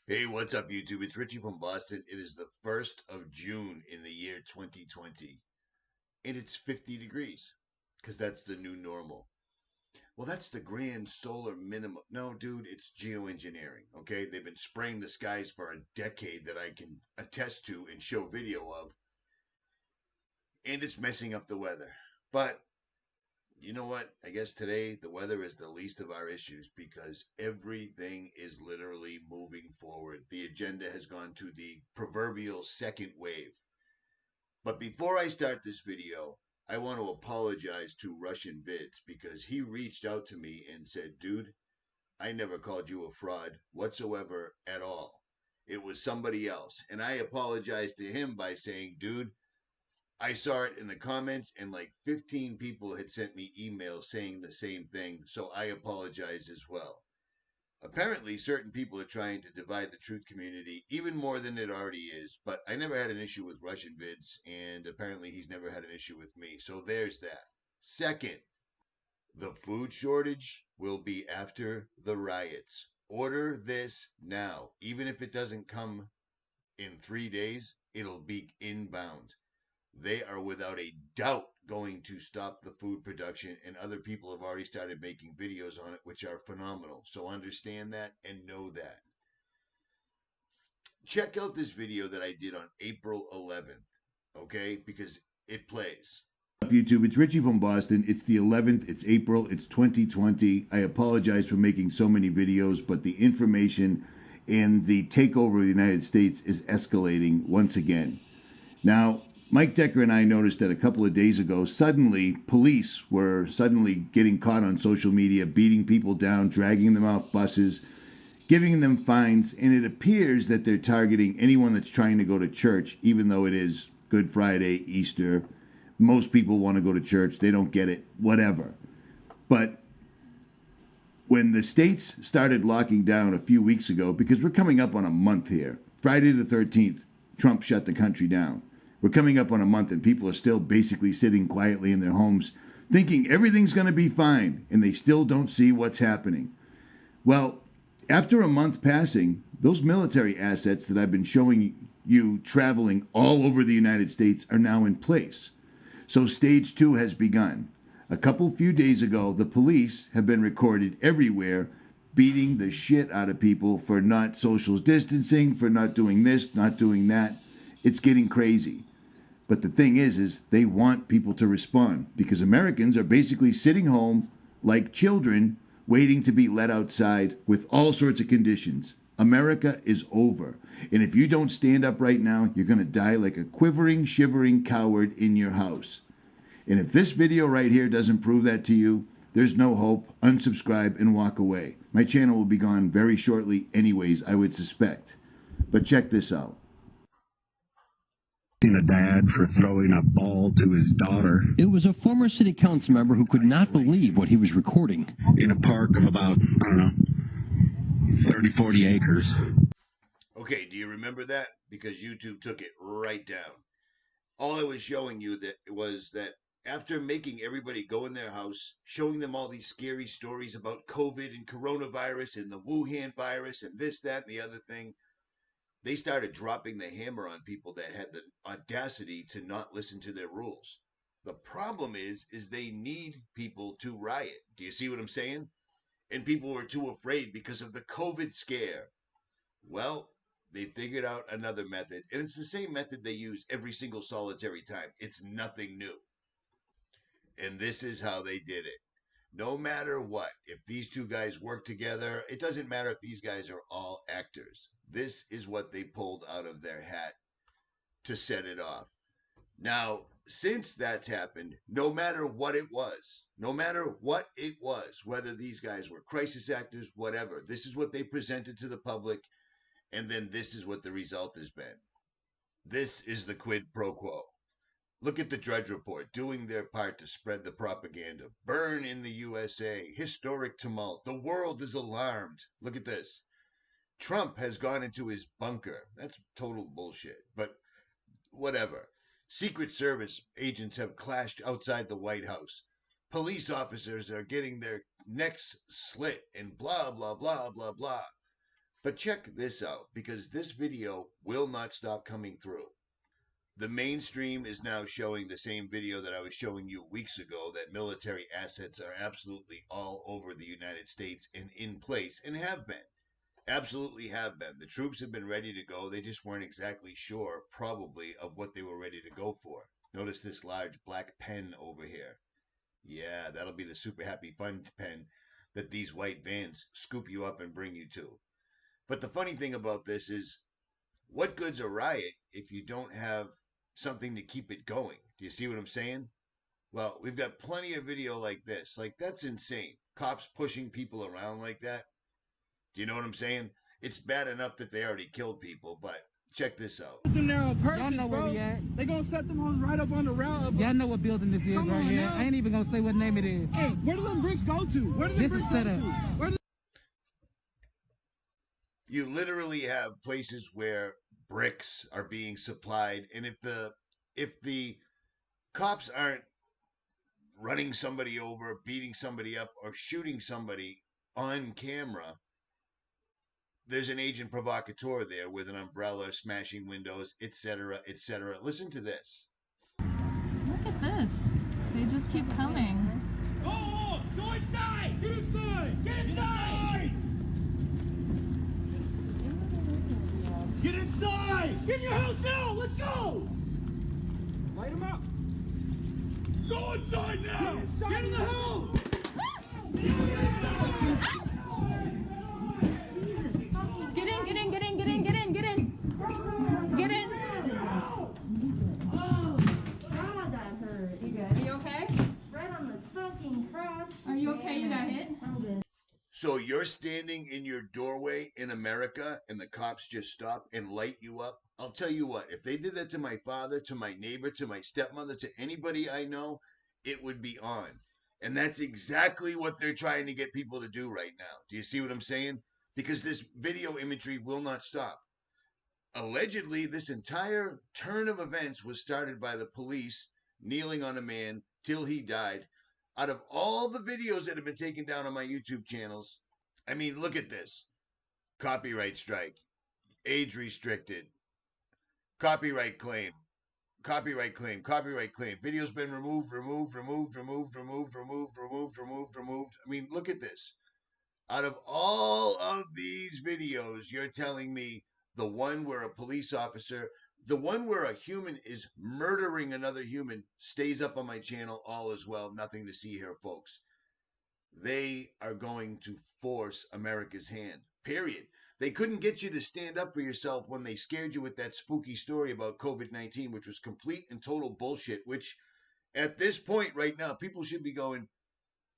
Hey, what's up, YouTube? It's Richie from Boston. It is the 1st of June in the year 2020, and it's 50 degrees because that's the new normal. Well, that's the grand solar minimum. No, dude, it's geoengineering, okay? They've been spraying the skies for a decade that I can attest to and show video of, and it's messing up the weather. But you know what? I guess today the weather is the least of our issues because everything is literally moving forward. The agenda has gone to the proverbial second wave. But before I start this video, I want to apologize to Russian Vids because he reached out to me and said, dude, I never called you a fraud whatsoever at all. It was somebody else. And I apologized to him by saying, dude, I saw it in the comments, and like 15 people had sent me emails saying the same thing. So I apologize as well. Apparently, certain people are trying to divide the truth community even more than it already is. But I never had an issue with Russian Vids, and apparently, he's never had an issue with me. So there's that. Second, the food shortage will be after the riots. Order this now. Even if it doesn't come in 3 days, it'll be inbound. They are without a doubt going to stop the food production, and other people have already started making videos on it, which are phenomenal. So understand that and know that. Check out this video that I did on April 11th, okay? Because it plays. YouTube, it's Richie from Boston. It's the 11th, it's April, it's 2020. I apologize for making so many videos, but the information and the takeover of the United States is escalating once again. Now, Mike Decker and I noticed that a couple of days ago, suddenly police were getting caught on social media, beating people down, dragging them off buses, giving them fines, and it appears that they're targeting anyone that's trying to go to church, even though it is Good Friday, Easter. Most people want to go to church. They don't get it, whatever. But when the states started locking down a few weeks ago, because we're coming up on a month here, Friday the 13th, Trump shut the country down. We're coming up on a month and people are still basically sitting quietly in their homes thinking everything's going to be fine, and they still don't see what's happening. Well, after a month passing, those military assets that I've been showing you traveling all over the United States are now in place. So stage 2 has begun. A few days ago, the police have been recorded everywhere beating the shit out of people for not social distancing, for not doing this, not doing that. It's getting crazy. But the thing is they want people to respond because Americans are basically sitting home like children waiting to be let outside with all sorts of conditions. America is over. And if you don't stand up right now, you're going to die like a quivering, shivering coward in your house. And if this video right here doesn't prove that to you, there's no hope. Unsubscribe and walk away. My channel will be gone very shortly anyways, I would suspect. But check this out. A dad for throwing a ball to his daughter. It was a former city council member who could not believe what he was recording. In a park of about, 30, 40 acres. Okay, do you remember that? Because YouTube took it right down. All I was showing you that was that after making everybody go in their house, showing them all these scary stories about COVID and coronavirus and the Wuhan virus and this, that, and the other thing, they started dropping the hammer on people that had the audacity to not listen to their rules. The problem is they need people to riot. Do you see what I'm saying? And people were too afraid because of the COVID scare. Well, they figured out another method, and it's the same method they use every single solitary time. It's nothing new. And this is how they did it. No matter what, if these two guys work together, it doesn't matter if these guys are all actors. This is what they pulled out of their hat to set it off. Now, since that's happened, no matter what it was, whether these guys were crisis actors, whatever, this is what they presented to the public, and then this is what the result has been. This is the quid pro quo. Look at the Drudge Report doing their part to spread the propaganda. Burn in the USA. Historic tumult. The world is alarmed. Look at this. Trump has gone into his bunker. That's total bullshit. But whatever. Secret Service agents have clashed outside the White House. Police officers are getting their necks slit and blah, blah, blah, blah, blah. But check this out, because this video will not stop coming through. The mainstream is now showing the same video that I was showing you weeks ago, that military assets are absolutely all over the United States and in place, and have been. Absolutely have been. The troops have been ready to go. They just weren't exactly sure, probably, of what they were ready to go for. Notice this large black pen over here. Yeah, that'll be the Super Happy Fun pen that these white vans scoop you up and bring you to. But the funny thing about this is, what good's a riot if you don't have something to keep it going? Do you see what I'm saying? Well, we've got plenty of video like this. Like, that's insane. Cops pushing people around like that. Do you know what I'm saying? It's bad enough that they already killed people, but check this out. Them there on purpose, Y'all know where bro. we at. They gonna set them hoes right up on the route. Y'all know what building this is Come right on here. now. I ain't even gonna say what name it is. Hey, where do them bricks go to? Where do them This bricks is go set to? up. Where do You literally have places where bricks are being supplied, and if the cops aren't running somebody over, beating somebody up, or shooting somebody on camera, there's an agent provocateur there with an umbrella, smashing windows, etc., etc. Listen to this. Look at this. They just keep coming. Oh, go inside! Get inside! Get inside! Get inside! Get in your house now! Let's go! Light them up! Go inside now! Get in the house! Get in, get in, get in, get in, get in, get in. Get in. Oh, God, that hurt. You good? Are you okay? Right on the fucking crotch. Are you okay? You got hit? I'm good. So you're standing in your doorway in America and the cops just stop and light you up? I'll tell you what, if they did that to my father, to my neighbor, to my stepmother, to anybody I know, it would be on. And that's exactly what they're trying to get people to do right now. Do you see what I'm saying? Because this video imagery will not stop. Allegedly, this entire turn of events was started by the police kneeling on a man till he died. Out of all the videos that have been taken down on my YouTube channels, I mean, look at this. Copyright strike, age restricted, copyright claim, copyright claim, copyright claim. Video's been removed. I mean, look at this. Out of all of these videos, you're telling me the one where a police officer, the one where a human is murdering another human, stays up on my channel, all as well. Nothing to see here, folks. They are going to force America's hand, period. They couldn't get you to stand up for yourself when they scared you with that spooky story about COVID-19, which was complete and total bullshit, which at this point right now, people should be going,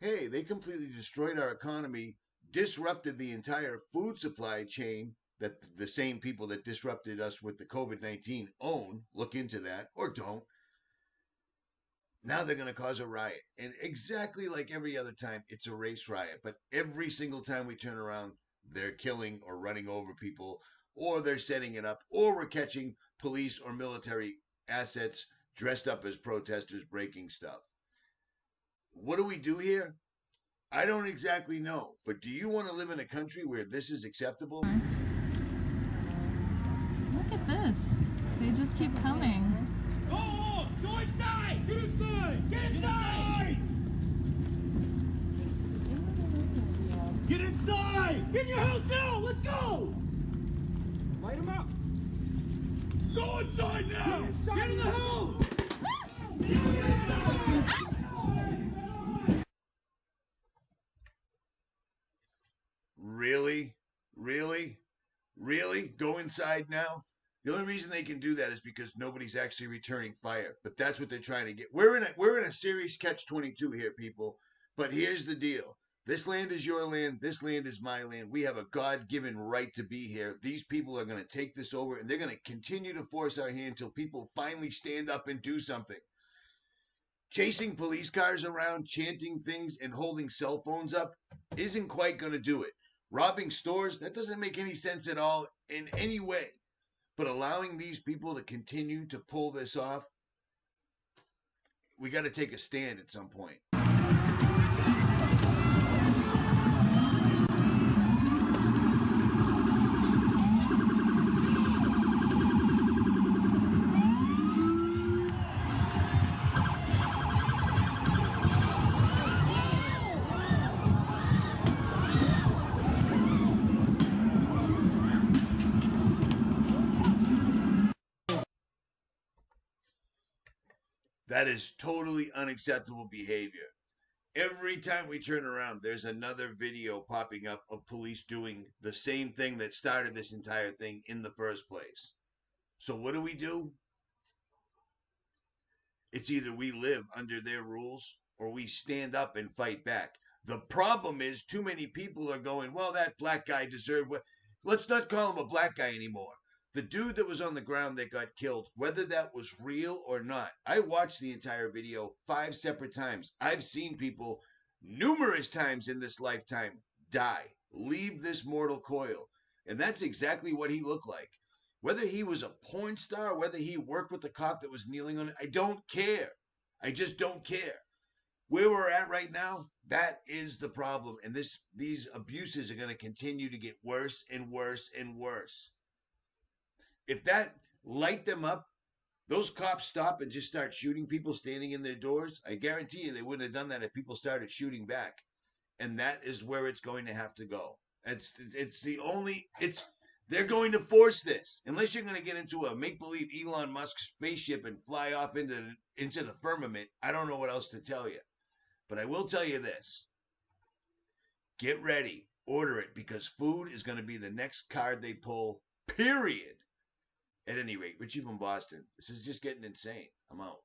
hey, they completely destroyed our economy, disrupted the entire food supply chain that the same people that disrupted us with the COVID-19 own. Look into that, or don't. Now they're going to cause a riot. And exactly like every other time, it's a race riot. But every single time we turn around, they're killing or running over people, or they're setting it up, or we're catching police or military assets dressed up as protesters breaking stuff. What do we do here? I don't exactly know. But do you want to live in a country where this is acceptable? Look at this. They just keep coming. Oh, go inside! Get inside! Get inside! Get inside! Get in your house now! Let's go! Light them up! Go inside now! Get in the house! Really? Really? Really? Go inside now? The only reason they can do that is because nobody's actually returning fire. But that's what they're trying to get. We're in a serious catch-22 here, people. But here's the deal. This land is your land. This land is my land. We have a God-given right to be here. These people are going to take this over, and they're going to continue to force our hand until people finally stand up and do something. Chasing police cars around, chanting things, and holding cell phones up isn't quite going to do it. Robbing stores, that doesn't make any sense at all in any way. But allowing these people to continue to pull this off, we got to take a stand at some point. That is totally unacceptable behavior. Every time we turn around, there's another video popping up of police doing the same thing that started this entire thing in the first place. So what do? It's either we live under their rules or we stand up and fight back. The problem is too many people are going, well, that black guy deserved what. Let's not call him a black guy anymore. The dude that was on the ground that got killed, whether that was real or not, I watched the entire video 5 separate times. I've seen people numerous times in this lifetime die, leave this mortal coil. And that's exactly what he looked like. Whether he was a porn star, whether he worked with the cop that was kneeling on it, I don't care. I just don't care. Where we're at right now, that is the problem. And these abuses are going to continue to get worse and worse and worse. If that light them up, those cops stop and just start shooting people standing in their doors, I guarantee you they wouldn't have done that if people started shooting back. And that is where it's going to have to go. They're going to force this. Unless you're going to get into a make-believe Elon Musk spaceship and fly off into the firmament, I don't know what else to tell you. But I will tell you this. Get ready. Order it, because food is going to be the next card they pull, period. At any rate, Richie from Boston. This is just getting insane. I'm out.